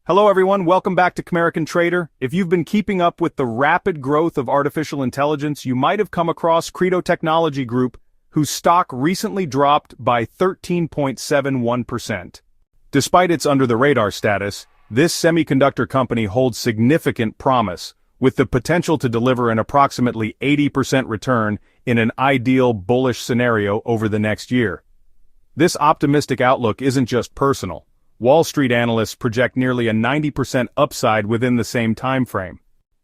Hello everyone, welcome back to Khmerican Trader. If you've been keeping up with the rapid growth of artificial intelligence, you might have come across Credo Technology Group, whose stock recently dropped by 13.71%. Despite its under-the-radar status, this semiconductor company holds significant promise, with the potential to deliver an approximately 80% return in an ideal bullish scenario over the next year. This optimistic outlook isn't just personal. Wall Street analysts project nearly a 90% upside within the same time frame.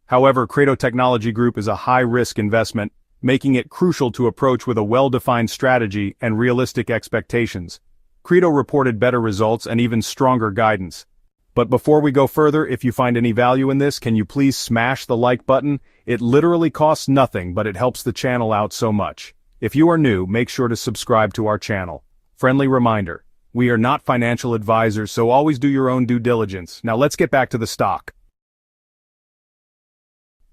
However, Credo Technology Group is a high-risk investment, making it crucial to approach with a well-defined strategy and realistic expectations. Credo reported better results and even stronger guidance. But before we go further, if you find any value in this, can you please smash the like button? It literally costs nothing, but it helps the channel out so much. If you are new, make sure to subscribe to our channel. Friendly reminder. We are not financial advisors, so always do your own due diligence. Now let's get back to the stock.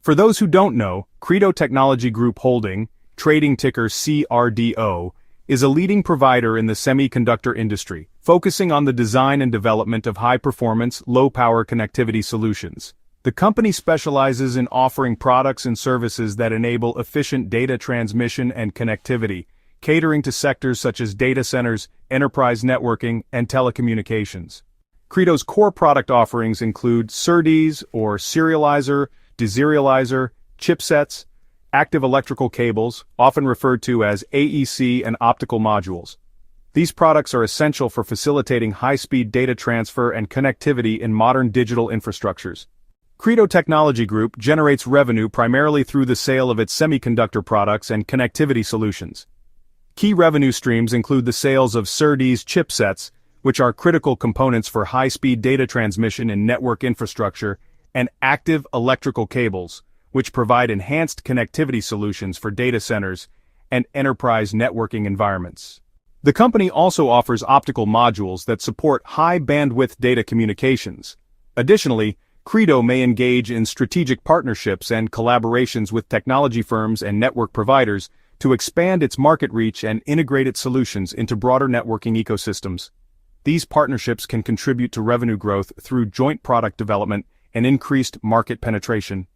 For those who don't know, Credo Technology Group Holding, trading ticker CRDO, is a leading provider in the semiconductor industry, focusing on the design and development of high-performance, low-power connectivity solutions. The company specializes in offering products and services that enable efficient data transmission and connectivity, catering to sectors such as data centers, enterprise networking, and telecommunications. Credo's core product offerings include SerDes or serializer, deserializer, chipsets, active electrical cables, often referred to as AEC, and optical modules. These products are essential for facilitating high-speed data transfer and connectivity in modern digital infrastructures. Credo Technology Group generates revenue primarily through the sale of its semiconductor products and connectivity solutions. Key revenue streams include the sales of SerDes chipsets, which are critical components for high-speed data transmission in network infrastructure, and active electrical cables, which provide enhanced connectivity solutions for data centers and enterprise networking environments. The company also offers optical modules that support high-bandwidth data communications. Additionally, Credo may engage in strategic partnerships and collaborations with technology firms and network providers to expand its market reach and integrate its solutions into broader networking ecosystems. These partnerships can contribute to revenue growth through joint product development and increased market penetration.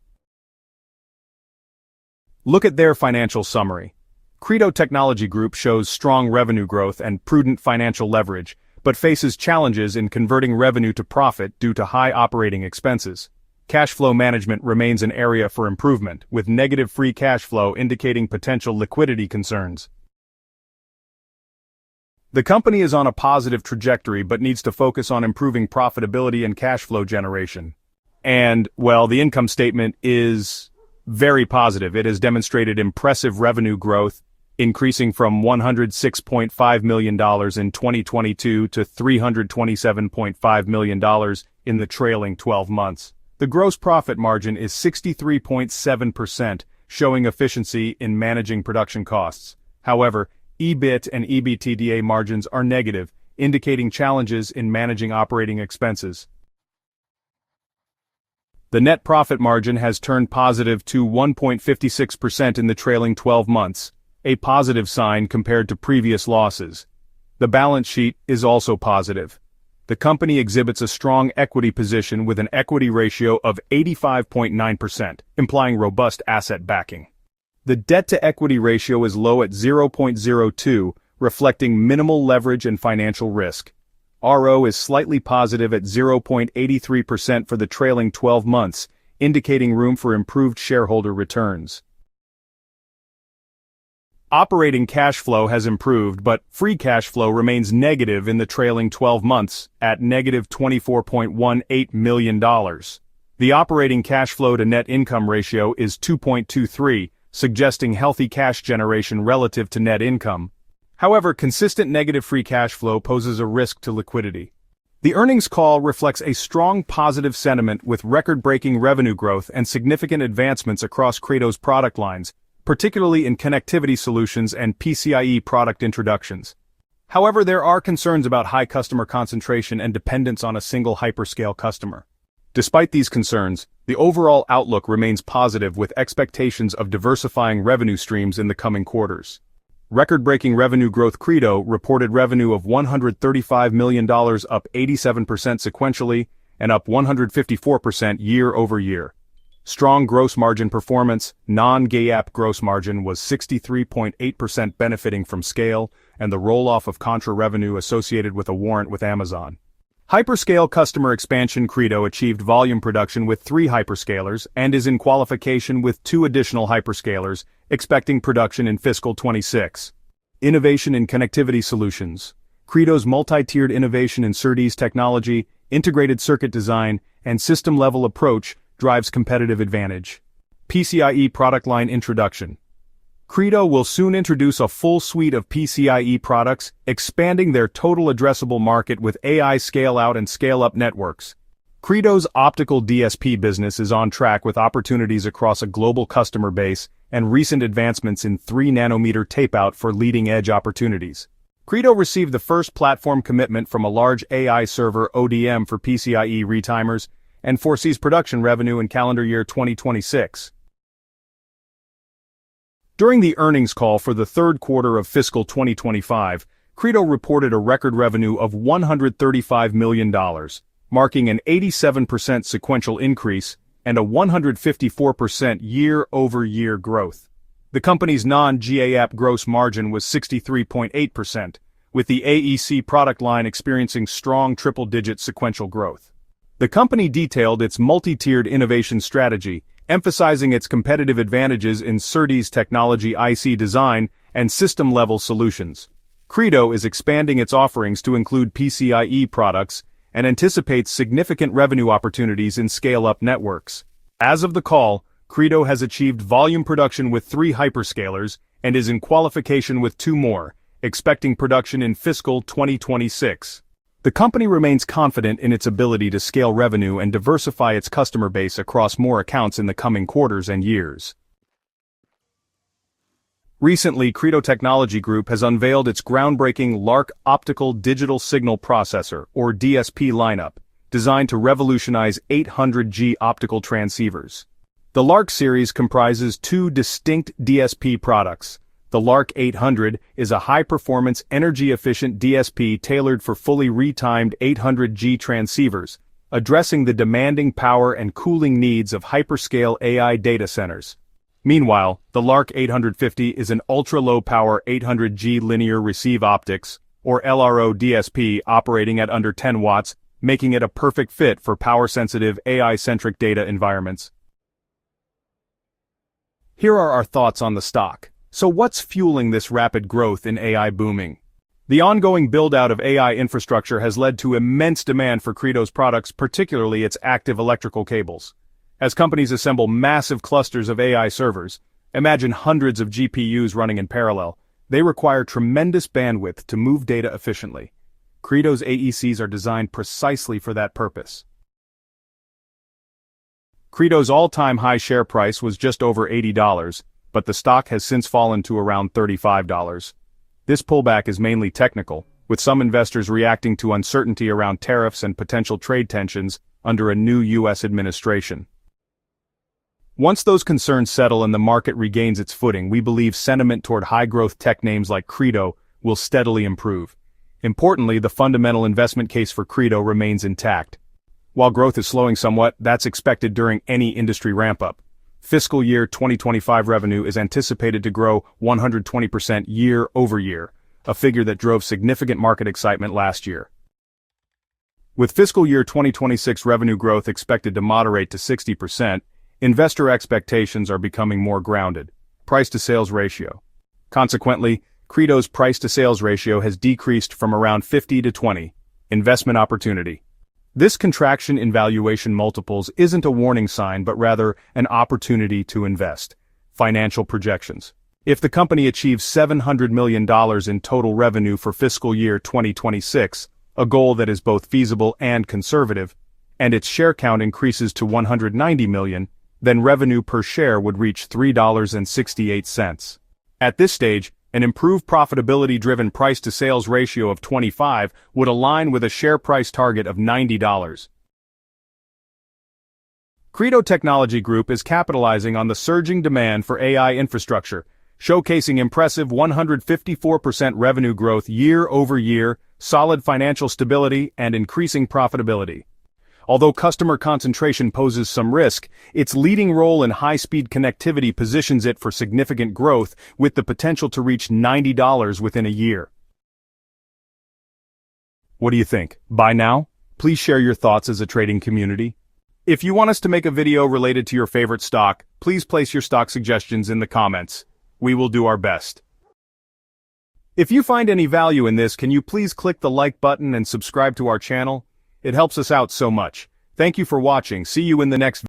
Look at their financial summary. Credo Technology Group shows strong revenue growth and prudent financial leverage, but faces challenges in converting revenue to profit due to high operating expenses. Cash flow management remains an area for improvement, with negative free cash flow indicating potential liquidity concerns. The company is on a positive trajectory but needs to focus on improving profitability and cash flow generation. And, well, the income statement is very positive. It has demonstrated impressive revenue growth, increasing from $106.5 million in 2022 to $327.5 million in the trailing 12 months. The gross profit margin is 63.7%, showing efficiency in managing production costs. However, EBIT and EBITDA margins are negative, indicating challenges in managing operating expenses. The net profit margin has turned positive to 1.56% in the trailing 12 months, a positive sign compared to previous losses. The balance sheet is also positive. The company exhibits a strong equity position with an equity ratio of 85.9%, implying robust asset backing. The debt-to-equity ratio is low at 0.02, reflecting minimal leverage and financial risk. RO is slightly positive at 0.83% for the trailing 12 months, indicating room for improved shareholder returns. Operating cash flow has improved, but free cash flow remains negative in the trailing 12 months at negative $24.18 million. The operating cash flow to net income ratio is 2.23, suggesting healthy cash generation relative to net income. However, consistent negative free cash flow poses a risk to liquidity. The earnings call reflects a strong positive sentiment with record-breaking revenue growth and significant advancements across Credo's product lines, particularly in connectivity solutions and PCIe product introductions. However, there are concerns about high customer concentration and dependence on a single hyperscale customer. Despite these concerns, the overall outlook remains positive with expectations of diversifying revenue streams in the coming quarters. Record-breaking revenue growth. Credo reported revenue of $135 million, up 87% sequentially, and up 154% year-over-year. Strong gross margin performance, non-GAAP gross margin was 63.8%, benefiting from scale and the roll-off of contra revenue associated with a warrant with Amazon. Hyperscale customer expansion. Credo achieved volume production with 3 hyperscalers and is in qualification with 2 additional hyperscalers, expecting production in fiscal 26. Innovation in connectivity solutions. Credo's multi-tiered innovation in SerDes technology, integrated circuit design, and system-level approach drives competitive advantage. PCIe product line introduction. Credo will soon introduce a full suite of PCIe products, expanding their total addressable market with AI scale-out and scale-up networks. Credo's optical DSP business is on track with opportunities across a global customer base and recent advancements in 3-nanometer tape-out for leading-edge opportunities. Credo received the first platform commitment from a large AI server ODM for PCIe retimers and foresees production revenue in calendar year 2026. During the earnings call for the third quarter of fiscal 2025, Credo reported a record revenue of $135 million, marking an 87% sequential increase and a 154% year-over-year growth. The company's non-GAAP gross margin was 63.8%, with the AEC product line experiencing strong triple-digit sequential growth. The company detailed its multi-tiered innovation strategy, emphasizing its competitive advantages in SerDes technology, IC design, and system-level solutions. Credo is expanding its offerings to include PCIe products and anticipates significant revenue opportunities in scale-up networks. As of the call, Credo has achieved volume production with 3 hyperscalers and is in qualification with 2 more, expecting production in fiscal 2026. The company remains confident in its ability to scale revenue and diversify its customer base across more accounts in the coming quarters and years. Recently, Credo Technology Group has unveiled its groundbreaking LARC Optical Digital Signal Processor, or DSP lineup, designed to revolutionize 800G optical transceivers. The LARC series comprises 2 distinct DSP products. The LARC 800 is a high-performance, energy-efficient DSP tailored for fully retimed 800G transceivers, addressing the demanding power and cooling needs of hyperscale AI data centers. Meanwhile, the LARC 850 is an ultra-low-power 800G linear receive optics, or LRO DSP, operating at under 10 watts, making it a perfect fit for power-sensitive AI-centric data environments. Here are our thoughts on the stock. So what's fueling this rapid growth in AI booming? The ongoing build-out of AI infrastructure has led to immense demand for Credo's products, particularly its active electrical cables. As companies assemble massive clusters of AI servers, imagine hundreds of GPUs running in parallel, they require tremendous bandwidth to move data efficiently. Credo's AECs are designed precisely for that purpose. Credo's all-time high share price was just over $80, but the stock has since fallen to around $35. This pullback is mainly technical, with some investors reacting to uncertainty around tariffs and potential trade tensions under a new U.S. administration. Once those concerns settle and the market regains its footing, we believe sentiment toward high-growth tech names like Credo will steadily improve. Importantly, the fundamental investment case for Credo remains intact. While growth is slowing somewhat, that's expected during any industry ramp-up. Fiscal year 2025 revenue is anticipated to grow 120% year-over-year, a figure that drove significant market excitement last year. With fiscal year 2026 revenue growth expected to moderate to 60%, investor expectations are becoming more grounded. Price-to-sales ratio. Consequently, Credo's price-to-sales ratio has decreased from around 50 to 20. Investment opportunity. This contraction in valuation multiples isn't a warning sign but rather an opportunity to invest. Financial projections. If the company achieves $700 million in total revenue for fiscal year 2026, a goal that is both feasible and conservative, and its share count increases to 190 million, then revenue per share would reach $3.68. At this stage, an improved profitability-driven price-to-sales ratio of 25 would align with a share price target of $90. Credo Technology Group is capitalizing on the surging demand for AI infrastructure, showcasing impressive 154% revenue growth year-over-year, solid financial stability, and increasing profitability. Although customer concentration poses some risk, its leading role in high-speed connectivity positions it for significant growth, with the potential to reach $90 within a year. What do you think? Buy now? Please share your thoughts as a trading community. If you want us to make a video related to your favorite stock, please place your stock suggestions in the comments. We will do our best. If you find any value in this, can you please click the like button and subscribe to our channel? It helps us out so much. Thank you for watching. See you in the next video.